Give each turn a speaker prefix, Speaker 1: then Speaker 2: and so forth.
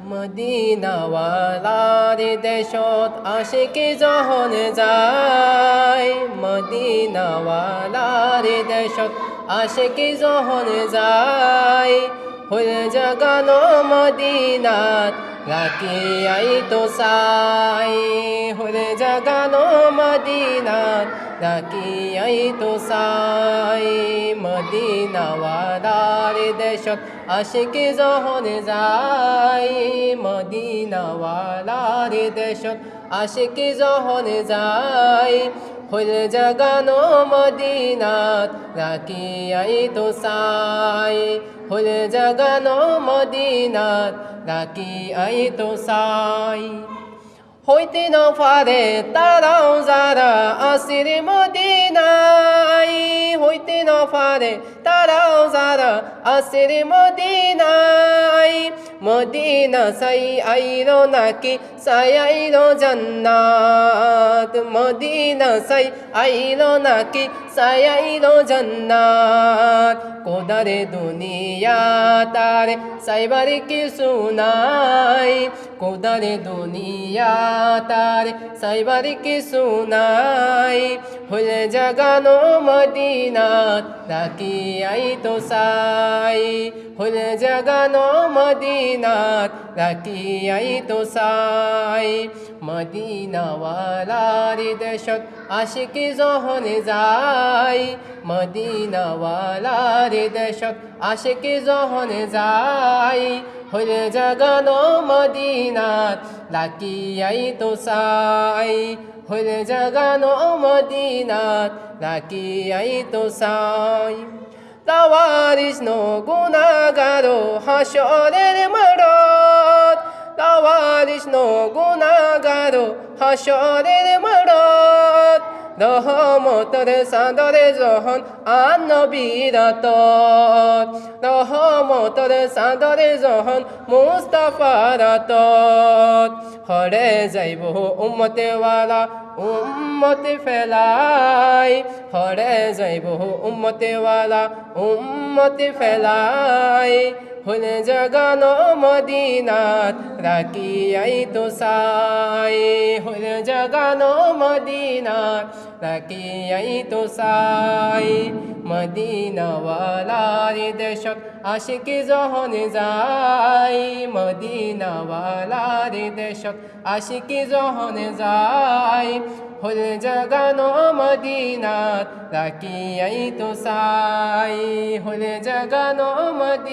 Speaker 1: মদিনাওয়ালার দেশত আশিকি যখন যায়, মদিনাওয়ালার দেশত আশিকি যখন যায়, ফুল জাগানো মদিনাত রাখি আইতো সাই, ফুল জাগানো মদিনাত রাখি আইতো সাই। মদিনাওয়ালার দেশত আশিকি যখন যায়, মদিনাওয়ালার দেশত আশিকি যখন যায়, ফুল জাগানো মদিনাত রাখি আইতো সাই, ফুল জাগানো মদিনাত রাখি আইতো সাই। হইতে না পারে তারাও যারা আসির মদিনায়, হইতে না পারে তারাও যারা আসির মদিনায়। মদিনা সাই আইলো নাকি সাই আইলো জান্নাত, মদিনা সাই আইলো নাকি সাই আইলো জান্নাত। কোদারে দুনিয়া তারে সাইবার কিছু নাই, কোদারে দুনিয়া তারে সাইবার কিছু নাই। ফুল জাগানো মদিনাত রাখি আইতো সাই, ফুল জাগানো মদিনাত রাখি আইতো সাই। মদিনাওয়ালার দেশত আশিকি যখন যায়, মদিনাওয়ালার দেশত আশিকি যখন যায়, ফুল জাগানো মদিনাত রাখি আইতো সাই, ফুল জাগানো মদিনাত রাখি আইতো সাই। লাওয়ারিস নো গুনাহগারো হাসরের মাঠত, লাওয়ারিস নো গুনাহগারো হাসরের মাঠত। রহমতের চাদরে যখন আন নবীর আতত, রহমতের চাদরে যখন মুস্তাফার আতত। হরে যাইব উম্মতেওয়ালা উম্মতে ফেলাই, হরে যাইব উম্মতেওয়ালা উম্মতে ফেলাই। ফুল জাগানো মদিনাত রাখি আইতো সাই, ফুল জাগানো মদিনাত রাখি আইতো সাই। মদিনাওয়ালার দেশত আশিকি যখন যায়, মদিনাওয়ালার দেশত আশিকি যখন যায়, ফুল জাগানো মদিনাত রাখি আইতো সাই, ফুল জাগানো মদিনাত।